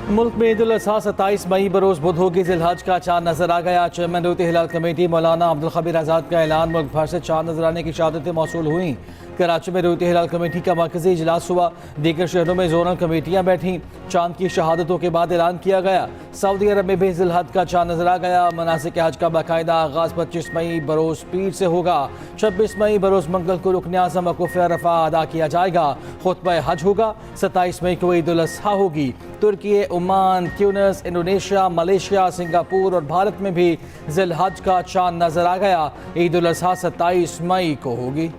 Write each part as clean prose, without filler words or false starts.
मुल्क में ईद उल अज़हा 27 मई बरोज़ बुध होगी। ज़िलहज का चांद नजर आ गया। चेयरमैन रोती हिलाल कमेटी मौलाना अब्दुल खबीर आज़ाद का ऐलान। मुल्क भर से चांद नजर आने की शहादतें मौसूल हुई। कराची में रोती हिलाल कमेटी का मरकजी इजलास हुआ। दीगर शहरों में जोनल कमेटियाँ बैठी। चांद की शहादतों के बाद ऐलान किया गया। सऊदी अरब में भी ज़िलहज का चांद नजर आ गया। मनासिक हज का बाकायदा आगाज़ 25 मई बरोज़ पीर से होगा। 26 मई बरोज़ मंगल को रुकन आज़म वक़ूफ़ अरफ़ा अदा किया जाएगा। खुतबा हज होगा। 27 मई को ईद उल अज़हा होगी। तुर्की, Oman, Tunis, Indonesia, Malaysia, Singapore और भारत में भी ज़िलहज का चांद नजर आ गया। ईद उल अज़हा 27 मई को होगी।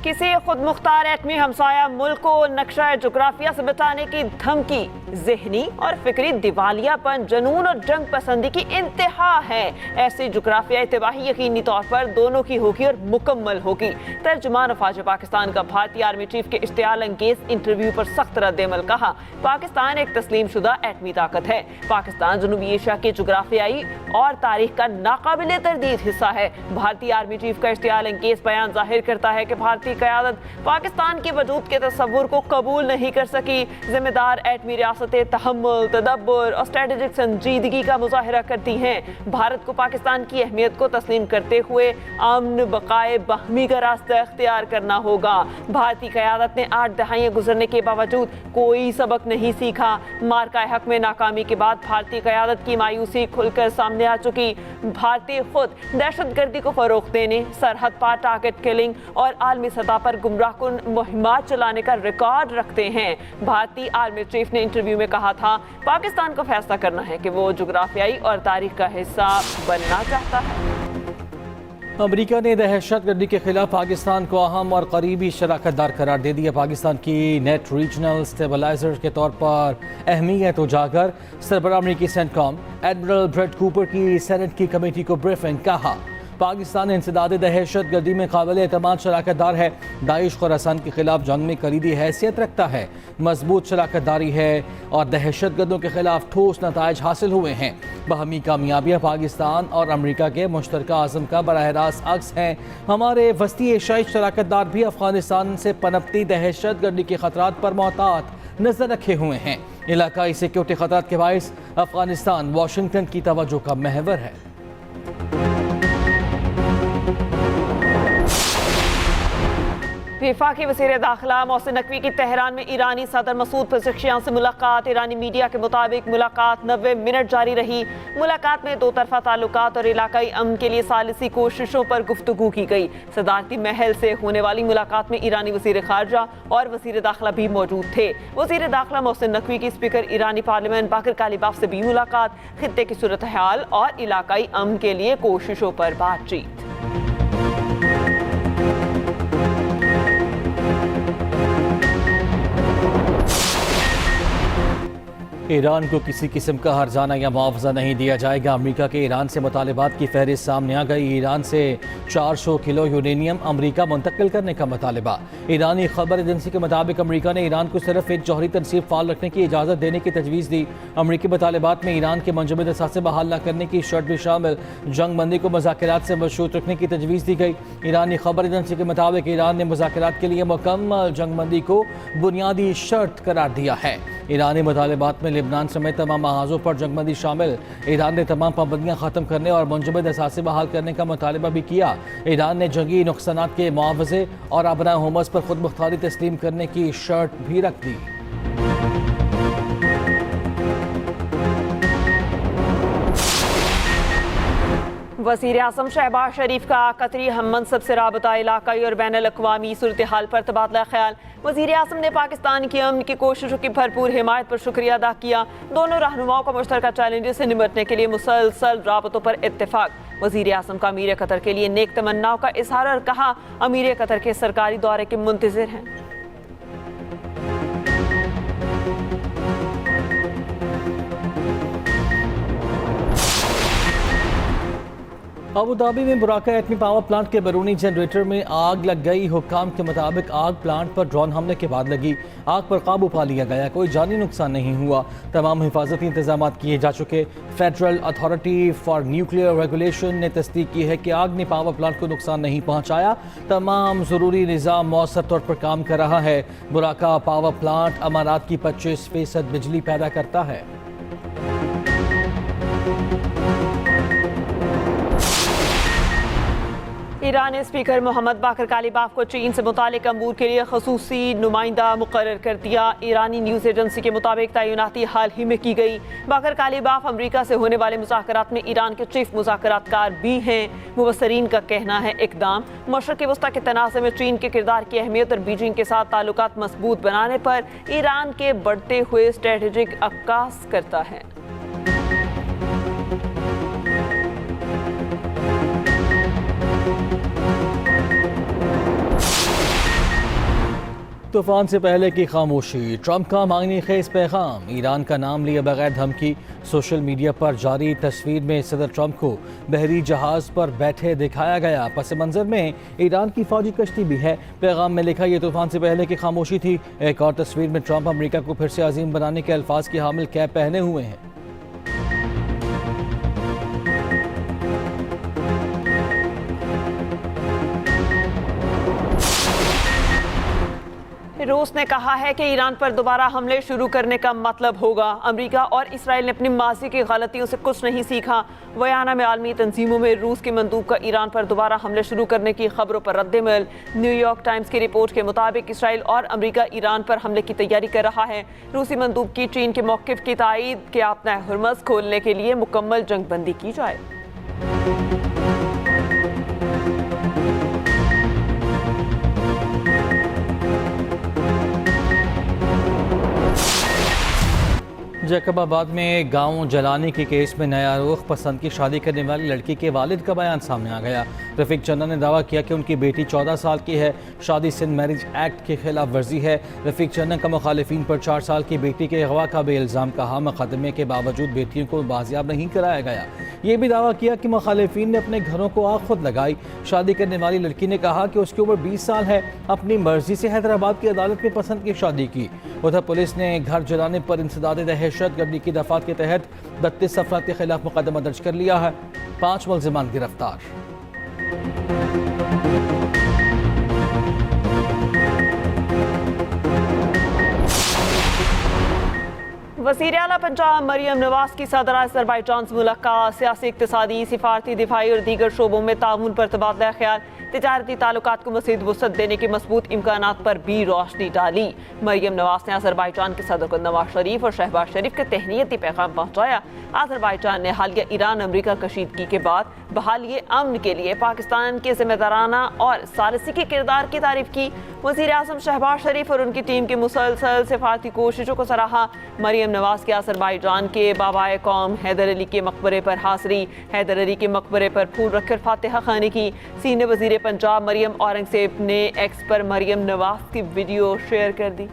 किसी खुद मुख्तार एटमी हमसाया मुल्क को नक्शा जोग्राफिया से बचाने की धमकी ज़हनी और फिक्री दिवालियापन, जुनून और जंग पसंदी की इंतहा है। ऐसी जोग्राफियाई तबाही यकीनी तौर पर दोनों की होगी और मुकम्मल होगी। तर्जुमान अफवाज पाकिस्तान का भारतीय आर्मी चीफ के इश्तियाल अंगेज इंटरव्यू पर सख्त रद्द-ए-अमल। कहा, पाकिस्तान एक तस्लीम शुदा एटमी ताकत है। पाकिस्तान जनूबी एशिया की जोग्राफियाई और तारीख का नाकाबिले तरदीद हिस्सा है। भारतीय आर्मी चीफ का इश्तियाल अंगेज बयान जाहिर करता है कि भारतीय क़यादत पाकिस्तान के वजूद के तस्वुर को कबूल नहीं कर सकी। जिम्मेदार एटमी रियासतें तहम्मुल, तदब्बुर और स्ट्रेटेजिक संजीदगी का मुजाहिरा करती हैं। भारत को पाकिस्तान की अहमियत को तस्लीम करते हुए अमन बकाए बाहमी का रास्ता इख्तियार करना होगा। भारतीय क़यादत ने 8 दहाइयाँ गुजरने के बावजूद कोई सबक नहीं सीखा। मार्का हक में नाकामी के बाद भारतीय क़यादत की मायूसी खुलकर सामने आ चुकी। भारतीय खुद दहशतगर्दी को फ़रोग़ देने, सरहद पार टारगेट किलिंग और आलमी सतह पर गुमराहकुन मुहिमात चलाने का रिकॉर्ड रखते हैं। भारतीय आर्मी चीफ ने इंटरव्यू में कहा था, पाकिस्तान को फैसला करना है कि वो जोग्राफियाई और तारीख का हिस्सा बनना चाहता है। अमरीका ने दहशतगर्दी के खिलाफ पाकिस्तान को अहम और करीबी शराकतदार करार दे दिया। पाकिस्तान की नेट रीजनल स्टेबलाइजर के तौर पर अहमियत उजागर। सरबराह अमरीकी सेंटकॉम एडमिरल ब्रेट कूपर की सेनेट की कमेटी को ब्रीफिंग। कहा, पाकिस्तान इंसदाद दहशत गर्दी में काबिल एतमाद शराकतदार है। दाइश खुरासान के खिलाफ जंग में कलीदी हैसियत रखता है। मजबूत शराकतदारी है और दहशत गर्दों के खिलाफ ठोस नताइज हासिल हुए हैं। बाहमी कामयाबियाँ पाकिस्तान और अमरीका के मुश्तरका आज़म का बराह रास्त अक्स हैं। हमारे वस्ती एशियाई शराकतदार भी अफगानिस्तान से पनपती दहशत गर्दी के खतरात पर मोहतात नजर रखे हुए हैं। इलाकाई सिक्योरिटी खतरात के बाइस अफगानिस्तान वाशिंगटन की तवज्जो का महवर है। वफाकी वज़ीर दाखिला मोहसिन नकवी की तेहरान में ईरानी सदर मसूद पेज़ेश्कियान से मुलाकात। ईरानी मीडिया के मुताबिक मुलाकात 90 मिनट जारी रही। मुलाकात में दो तरफा ताल्लुकात और इलाकाई अमन के लिए सालिसी कोशिशों पर गुफ्तगू की गई। सदारती महल से होने वाली मुलाकात में ईरानी वज़ीर खारजा और वज़ीर दाखिला भी मौजूद थे। वज़ीर दाखिला मोहसिन नकवी की स्पीकर ईरानी पार्लियामेंट बाकर कालीबाफ से भी मुलाकात। खित्ते की सूरत हाल और इलाकाई अमन के लिए कोशिशों पर बातचीत। ईरान को किसी किस्म का हर्जाना या मुआवजा नहीं दिया जाएगा। अमेरिका के ईरान से मुतालबात की फहरिस्त सामने आ गई। ईरान से 400 किलो यूरेनियम अमेरिका मुंतकिल करने का मुतालबा। ईरानी खबर एजेंसी के मुताबिक अमेरिका ने ईरान को सिर्फ एक जौहरी तनसीब फाल रखने की इजाज़त देने की तजवीज़ दी। अमेरिकी मुतालबात में ईरान के मुंजमद असासे बहाल न करने की शर्त भी शामिल। जंग बंदी को मुज़ाकरात से मशरूत रखने की तजवीज़ दी गई। ईरानी खबर एजेंसी के मुताबिक ईरान ने मुज़ाकरात के लिए मुकम्मल जंग बंदी को बुनियादी शर्त करार दिया है। ईरानी मुतालबात में लिबनान समेत तमाम महाजों पर जंगबंदी शामिल। ईरान ने तमाम पाबंदियां ख़त्म करने और मुंजमद असासे बहाल करने का मुतालबा भी किया। ईरान ने जंगी नुकसानात के मुआवजे और अपना हुमस पर खुद मुख्तारी तस्लीम करने की शर्त भी रख दी। वज़ीर आज़म शहबाज शरीफ का कतरी हम मनसब से राबता, इलाकाई और बैनुल-अक़वामी सूरत हाल पर तबादला ख्याल। वज़ीर आज़म ने पाकिस्तान की अमन की कोशिशों की भरपूर हिमायत पर शुक्रिया अदा किया। दोनों रहनुमाओं का मुश्तरका चैलेंजेस से निपटने के लिए मुसलसल राबतों पर इत्तेफाक। वज़ीर आज़म का अमीर कतर के लिए नेक तमन्नाओं का इजहार और कहा, अमीर कतर के सरकारी दौरे के मुंतज़िर हैं। अबू धाबी में बुराका एटमी पावर प्लांट के बैरूनी जनरेटर में आग लग गई। हुक्काम के मुताबिक आग प्लांट पर ड्रोन हमले के बाद लगी। आग पर काबू पा लिया गया, कोई जानी नुकसान नहीं हुआ। तमाम हिफाजती इंतजाम किए जा चुके। Federal authority for nuclear regulation ने तस्दीक की है कि आग ने पावर प्लांट को नुकसान नहीं पहुंचाया। तमाम ज़रूरी निज़ाम मौसर तौर पर काम कर रहा है। बुराका पावर प्लांट अमारात की 25% बिजली पैदा करता है। ईरान ने स्पीकर मोहम्मद बाकर कालिबाफ को चीन से मुतालिक अमूर के लिए खसूसी नुमाइंदा मुकर्रर कर दिया। ईरानी न्यूज़ एजेंसी के मुताबिक तैनाती हाल ही में की गई। बाकर कालिबाफ अमरीका से होने वाले मुज़ाकरात में ईरान के चीफ मुज़ाकरातकार भी हैं। मुबसरीन का कहना है इक़दाम मशरक़ी वस्ता के तनाज़े में चीन के किरदार की अहमियत और बीजिंग के साथ ताल्लुकात मजबूत बनाने पर ईरान के बढ़ते हुए स्ट्रेटेजिक अक्कास करता है। तूफान से पहले की खामोशी, ट्रंप का मांगनी खेज पैगाम, ईरान का नाम लिए बगैर धमकी। सोशल मीडिया पर जारी तस्वीर में सदर ट्रंप को बहरी जहाज पर बैठे दिखाया गया। पस मंजर में ईरान की फौजी कश्ती भी है। पैगाम में लिखा ये तूफान से पहले की खामोशी थी। एक और तस्वीर में ट्रंप अमेरिका को फिर से अजीम बनाने के अल्फाज की हामिल कैप पहने हुए हैं। रूस ने कहा है कि ईरान पर दोबारा हमले शुरू करने का मतलब होगा अमेरिका और इसराइल ने अपनी माजी की गलतियों से कुछ नहीं सीखा। वयाना में आलमी तंजीमों में रूस के मंदूब का ईरान पर दोबारा हमले शुरू करने की खबरों पर रद्दमल। न्यूयॉर्क टाइम्स की रिपोर्ट के मुताबिक इसराइल और अमेरिका ईरान पर हमले की तैयारी कर रहा है। रूसी मंदूब की चीन के मौक़िफ़ की तायीद कि अपना हुर्मज़ खोलने के लिए मुकम्मल जंगबंदी की जाए। जैकबाबाद में गांव जलाने के केस में नया रुख, पसंद की शादी करने वाली लड़की के वालिद का बयान सामने आ गया। रफीक चंदा ने दावा किया कि उनकी बेटी 14 साल की है। शादी सिंध मैरिज एक्ट की खिलाफ वर्जी है। रफीक चंदा का मुखालिफिन पर 4 साल की बेटी के अगवा का बेइल्ज़ाम कहा। मुकदमे के बावजूद बेटियों को बाजियाब नहीं कराया गया। ये भी दावा किया कि मुखालिफिन ने अपने घरों को आग खुद लगाई। शादी करने वाली लड़की ने कहा कि उसकी उम्र 20 साल है, अपनी मर्जी से हैदराबाद की अदालत में पसंद की शादी की। उधर पुलिस ने घर जलाने पर इंसदाद दहशतगर्दी की दफात के तहत 32 अफराद के खिलाफ मुकदमा दर्ज कर लिया है। 5 मुलजिमान गिरफ्तार। वज़ीर आला पंजाब मरियम नवाज की सदर अज़रबैजान से मुलाकात, सियासी, इक़्तिसादी, सिफारती, दिफाई और दीगर शोबों में ताउन पर तबादला ख्याल, तिजारती ताल्लुकात को मज़ीद वुसअत देने के मज़बूत इम्कानात पर भी रोशनी डाली। मरियम नवाज ने अज़रबैजान के सदर को नवाज शरीफ और शहबाज शरीफ के तहनीती पैगाम पहुँचाया। अज़रबैजान ने हालिया ईरान अमरीका कशीदगी के बाद बहाली अमन के लिए पाकिस्तान के ज़िम्मेदाराना और सालिसी के किरदार की तारीफ की। वज़ीर आज़म शहबाज शरीफ और उनकी टीम की मुसलसल सिफारती कोशिशों को सराहा। मरियम नवाज के अज़रबैजान के बाबाए कौम हैदर अली के मकबरे पर हाज़री, हैदर अली के मकबरे पर फूल रखकर फातिहा खानी की। सीनियर वज़ीर पंजाब मरियम औरंगज़ेब ने एक्स पर मरियम नवाज की वीडियो शेयर कर दी।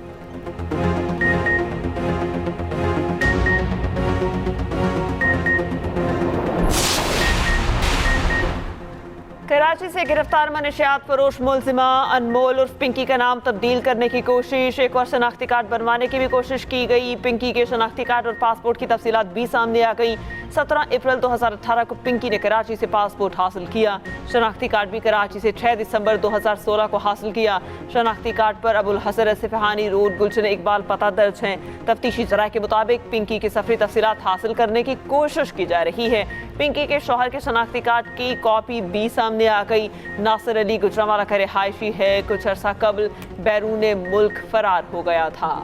कराची से गिरफ्तार मनशियात फरोश मुलजिमा अनमोल उर्फ पिंकी का नाम तब्दील करने की कोशिश। एक और शनाख्ती कार्ड बनवाने की भी कोशिश की गई। पिंकी के शनाख्ती कार्ड और पासपोर्ट की तफसीलात भी सामने आ गई। 17 अप्रैल 2018 को पिंकी ने कराची से पासपोर्ट हासिल किया। शनाख्ती कार्ड भी कराची से 6 दिसंबर 2016 को हासिल किया। शनाख्ती कार्ड पर अबुल हसन सिफहानी रोड गुलशन इकबाल पता दर्ज है। तफ्तीशी जराये के मुताबिक पिंकी की सफरी तफसीलात हासिल करने की कोशिश की जा रही है। पिंकी के शौहर के शनाख्ती कार्ड की कॉपी भी सामने आ गई। नासिर अली गुजरांवाला का रिहायशी है, कुछ अर्सा कबल बैरून मुल्क फरार हो गया था।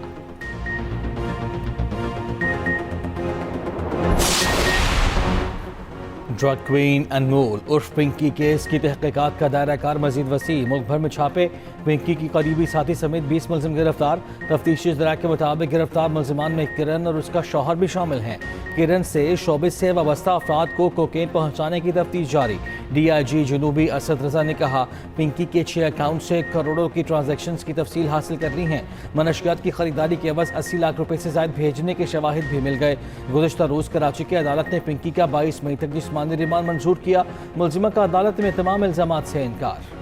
ड्रग क्वीन अनमोल उर्फ पिंकी केस की तहकीकात का दायरा कार मजीद वसी। मुल्क भर में छापे, पिंकी की करीबी साथी समेत 20 मुलजिम गिरफ्तार। तफ्तीशी जराये के मुताबिक गिरफ्तार मुलजिमान में किरण और उसका शौहर भी शामिल हैं। किरण से शोबिस से वाबस्ता अफराद को कोकेन पहुँचाने की तफ्तीश जारी। DIG जनूबी असद रजा ने कहा, पिंकी के 6 अकाउंट से करोड़ों की ट्रांजैक्शंस की तफसील हासिल करनी है। मनशियात की खरीदारी के एवज 80 लाख रुपए से ज्यादा भेजने के शवाहिद भी मिल गए। गुज़श्ता रोज़ कराची की अदालत ने पिंकी का 22 मई तक जिस्मानी रिमांड मंजूर किया। मुलजिमा का अदालत में तमाम इल्जामात से इनकार।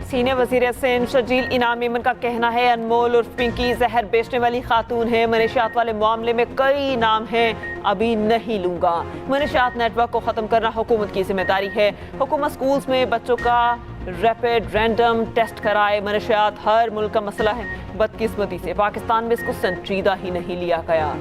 सीनियर वज़ीर सिंध शजील इनाम मेमन का कहना है, अनमोल उर्फ पिंकी जहर बेचने वाली खातून है। मनशियात वाले मामले में कई नाम हैं, अभी नहीं लूंगा। मनशियात नेटवर्क को ख़त्म करना हुकूमत की जिम्मेदारी है। हुकूमत स्कूल्स में बच्चों का रैपिड रैंडम टेस्ट कराए। मनशियात हर मुल्क का मसला है, बदकिस्मती से पाकिस्तान में इसको संजीदा ही नहीं लिया गया।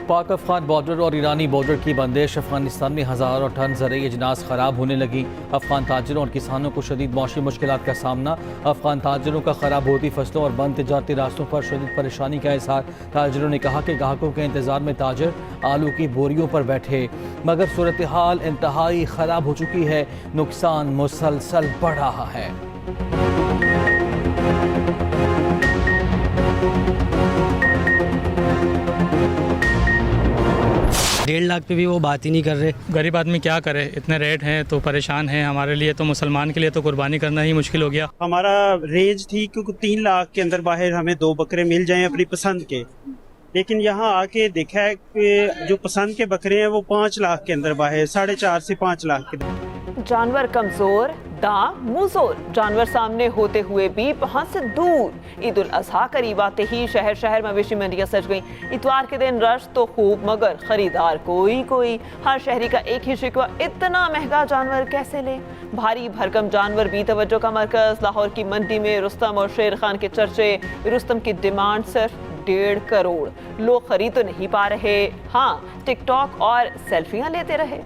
पाक अफगान बॉर्डर और ईरानी बॉर्डर की बंदिश। अफगानिस्तान में हज़ारों टन ज़रूरी अजनास ख़राब होने लगी। अफगान ताजरों और किसानों को शदीद मौसमी मुश्किलात का सामना। अफगान ताजरों का ख़राब होती फसलों और बंद तजारती रास्तों पर शदीद परेशानी का इज़हार। ताजरों ने कहा कि ग्राहकों के इंतज़ार में ताजर आलू की बोरियों पर बैठे, मगर सूरत हाल इंतहाई ख़राब हो चुकी है। नुकसान मुसलसल बढ़ रहा है। 1.5 लाख पे भी वो बात ही नहीं कर रहे। गरीब आदमी क्या करे, इतने रेट हैं तो परेशान हैं। हमारे लिए तो मुसलमान के लिए तो कुर्बानी करना ही मुश्किल हो गया। हमारा रेंज थी क्योंकि 3 लाख के अंदर बाहर हमें 2 बकरे मिल जाएं अपनी पसंद के, लेकिन यहाँ आके देखा है कि जो पसंद के बकरे हैं वो 5 लाख के अंदर बाहर 4.5 से 5 लाख के। जानवर कमजोर, दाम मुंहजोर, जानवर सामने होते हुए भी वहां से दूर। ईद उल अजहा करीब आते ही शहर शहर मवेशी मंडियां सज गईं। इतवार के दिन रश तो खूब, मगर खरीदार कोई। हर शहरी का एक ही शिकवा, इतना महंगा जानवर कैसे ले। भारी भरकम जानवर भी तवज्जो का मरकज। लाहौर की मंडी में रुस्तम और शेर खान के चर्चे। रुस्तम की डिमांड सिर्फ 1.5 करोड़। लोग खरीद तो नहीं पा रहे, हाँ टिकटॉक और सेल्फियां लेते रहे।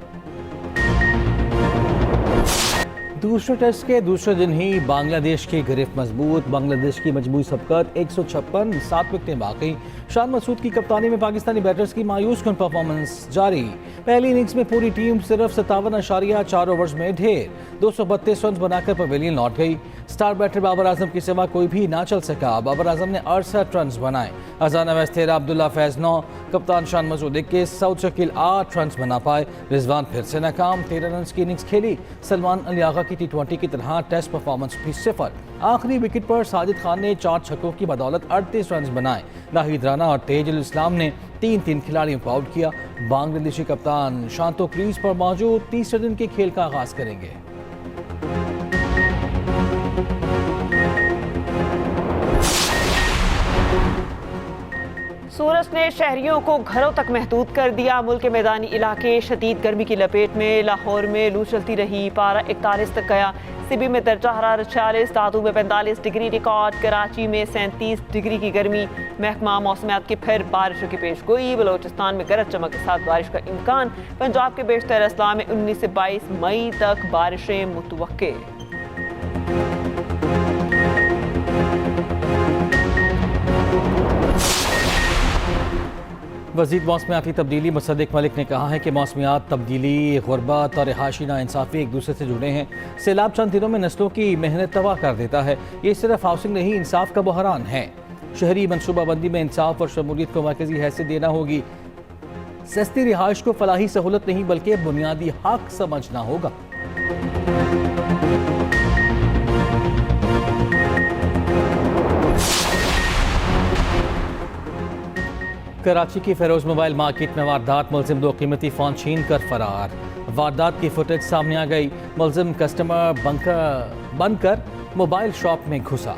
दूसरे टेस्ट के दूसरे दिन ही बांग्लादेश की गिरफ्त मजबूत। बांग्लादेश की मजबूरी सबकत 156, 7 विकेटें बाकी। शान मसूद की कप्तानी में पाकिस्तानी बैटर्स की मायूस कुन परफॉर्मेंस जारी। पहली इनिंग्स में पूरी टीम सिर्फ 57.4 ओवर्स में ढेर 232 रन बनाकर पवेलियन लौट गई। स्टार बैटर बाबर आजम के सिवा कोई भी ना चल सका। बाबर आजम ने 68 रन बनाए। अजान अवैस 13, अब्दुल्ला फैज 9, कप्तान शान मसूद 21, सऊद शकील 8 रन बना पाए। रिजवान फिर से नाकाम, 13 रन की इनिंग्स खेली। सलमान अली आगा की T20 की तरह टेस्ट परफॉर्मेंस भी 0। आखिरी विकेट पर साजिद खान ने 4 छक्कों की बदौलत 38 रन बनाए। नाहिद राना और तेजुल इस्लाम ने 3 खिलाड़ियों को आउट किया। बांग्लादेशी कप्तान शांतो क्रीज पर मौजूद तीसरे दिन के खेल का आगाज करेंगे। सूरज ने शहरियों को घरों तक महदूद कर दिया। मुल्क के मैदानी इलाके शदीद गर्मी की लपेट में। लाहौर में लू चलती रही, पारा 41 तक गया। सिबी में दर्जा हरारत 46, दादू में 45 डिग्री रिकॉर्ड। कराची में 37 डिग्री की गर्मी। महकमा मौसमियात की फिर बारिशों की पेश गोई। बलोचिस्तान में गरज चमक के साथ बारिश का इम्कान। पंजाब के बेशतर अजला में 19 से 22 मई तक बारिशें मुतवक्के। वज़ीर मौसमियाती तब्दीली मुसद्दिक मलिक ने कहा है कि मौसमियात तब्दीली, गुरबत और रिहायशी नाइंसाफ़ी एक दूसरे से जुड़े हैं। सैलाब चंद दिनों में नस्लों की मेहनत तबाह कर देता है। ये सिर्फ हाउसिंग नहीं, इंसाफ का बहरान है। शहरी मनसूबाबंदी में इंसाफ और शमूलियत को मरकजी हैसियत देना होगी। सस्ती रिहाइश को फलाही सहूलत नहीं बल्कि बुनियादी हक समझना होगा। कराची की फेरोज मोबाइल मार्केट में वारदात, मुलजिम 2 कीमती फ़ोन छीन कर फरार। वारदात की फुटेज सामने आ गई। मुलजिम कस्टमर बनकर मोबाइल शॉप में घुसा।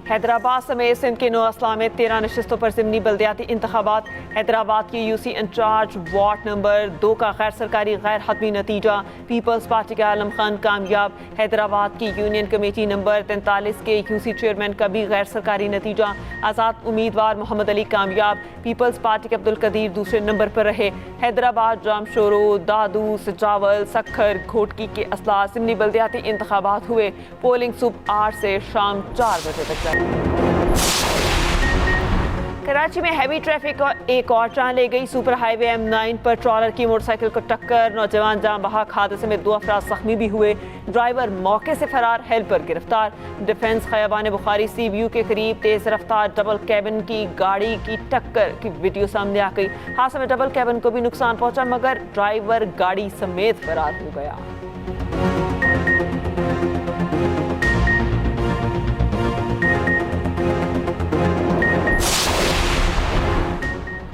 हैदराबाद समेत सिंध के 9 अजला में 13 नशिस्तों पर ज़िमनी बल्दियाती इंतखाबात। हैदराबाद की यूसी इंचार्ज वार्ड नंबर 2 का गैर सरकारी गैर हतमी नतीजा। पीपल्स पार्टी के आलम खान कामयाब। हैदराबाद की यूनियन कमेटी नंबर 43 के यूसी चेयरमैन का भी गैर सरकारी नतीजा। आज़ाद उम्मीदवार मोहम्मद अली कामयाब। पीपल्स पार्टी के अब्दुल कदीर दूसरे नंबर पर रहे। हैदराबाद जामशोरो, दादू, सजावल, सखर, घोटकी के अजला ज़िमनी बल्दियाती इंतखाबात हुए। पोलिंग सुबह 8 से शाम 4 बजे तक जारी। कराची में हैवी ट्रैफिक और एक और जान ले गई। सुपर हाईवे M9 पर ट्रॉलर की मोटरसाइकिल को टक्कर, नौजवान जान बहक। हादसे में 2 अफराद जख्मी भी हुए। ड्राइवर मौके से फरार, हेल्पर गिरफ्तार। डिफेंस खयाबान बुखारी CBU के करीब तेज रफ्तार डबल कैबिन की गाड़ी की टक्कर की वीडियो सामने आ गई। हादसे में डबल कैबिन को भी नुकसान पहुंचा मगर ड्राइवर गाड़ी समेत फरार हो गया।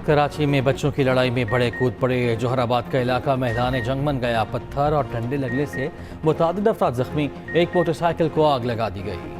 कराची में बच्चों की लड़ाई में बड़े कूद पड़े। जोहराबाद का इलाका मैदान जंग बन गया। पत्थर और डंडे लगने से मुतादिद अफराद जख्मी। एक मोटरसाइकिल को आग लगा दी गई।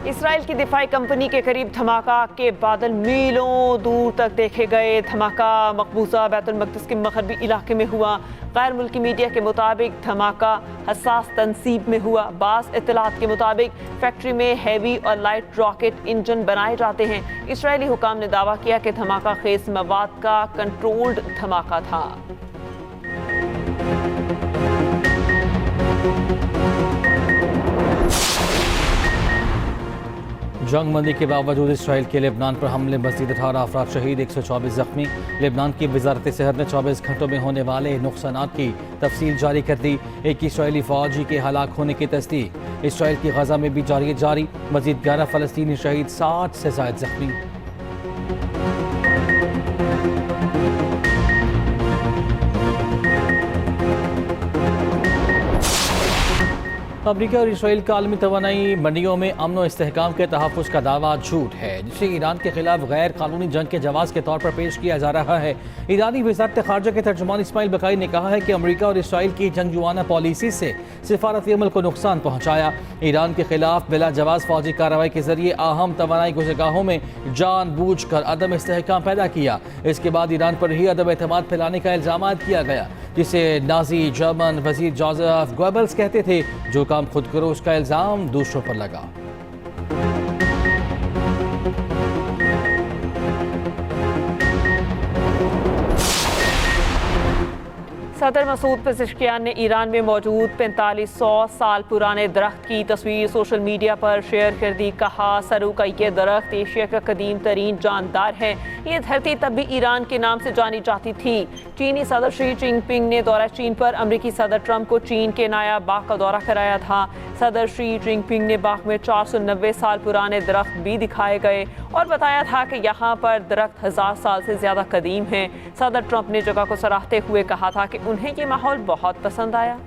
इसराइल की दिफाई कंपनी के करीब धमाका के बादल मीलों दूर तक देखे गए। धमाका मकबूजा बैतुल मक़दिस के मग़रबी इलाके में हुआ। गैर मुल्की मीडिया के मुताबिक धमाका हसास तनसीब में हुआ। बाज़ इत्तलात के मुताबिक फैक्ट्री में हैवी और लाइट रॉकेट इंजन बनाए जाते हैं। इसराइली हुकाम ने दावा किया कि धमाका खेज मवाद का कंट्रोल्ड धमाका था। जंग बंदी के बावजूद इसराइल के लेबनान पर हमले मज़ीद 18 अफराद शहीद, 124 जख्मी। लेबनान की वजारत सेहत ने 24 घंटों में होने वाले नुकसानात की तफसील जारी कर दी। एक इसराइली फौजी के हलाक होने की तस्दीक। इसराइल की गजा में भी जारी। मज़ीद 11 फ़लस्तीनी शहीद, 60 से ज़ायद जख्मी। अमरीका और इसराइल का आलमी तवानाई मंडियों में अमन व इस्तेहकाम के तहफ़्फ़ुज़ का दावा झूठ है, जिसे ईरान के खिलाफ गैर कानूनी जंग के जवाब के तौर पर पेश किया जा रहा है। ईरानी वज़ारत ख़ारजा के तर्जुमान इस्माइल बकाई ने कहा है कि अमरीका और इसराइल की जंगजुआना पॉलिसी से सिफारती अमल को नुकसान पहुँचाया। ईरान के खिलाफ बिला जवाब फौजी कार्रवाई के जरिए अहम तवानाई गुज़रगाहों में जानबूझ कर अदम इस्तेहकाम पैदा किया। इसके बाद ईरान पर ही अदम एतमाद फैलाने का इल्ज़ाम किया गया, जिसे नाजी जर्मन वज़ीर जोसेफ गोएबल्स कहते थे। जो काम खुद करो उसका इल्ज़ाम दूसरों पर लगा। सदर मसूद पेज़ेश्कियान ने ईरान में मौजूद 4500 साल पुराने दरख्त की तस्वीर सोशल मीडिया पर शेयर कर दी। कहा, सरूकाई के दरख्त एशिया का कदीम तरीन जानदार है। ये धरती तब भी ईरान के नाम से जानी जाती थी। चीनी सदर शी जिनपिंग ने दौरा चीन पर अमरीकी सदर ट्रंप को चीन के नायाब बाग का दौरा कराया था। सदर शी जिनपिंग ने बाग में 490 साल पुराने दरख्त भी दिखाए गए और बताया था कि यहाँ पर दरख्त 1000 साल से ज़्यादा कदीम हैं। सदर ट्रंप ने जगह को सराहते हुए कहा था कि उन्हें ये माहौल बहुत पसंद आया।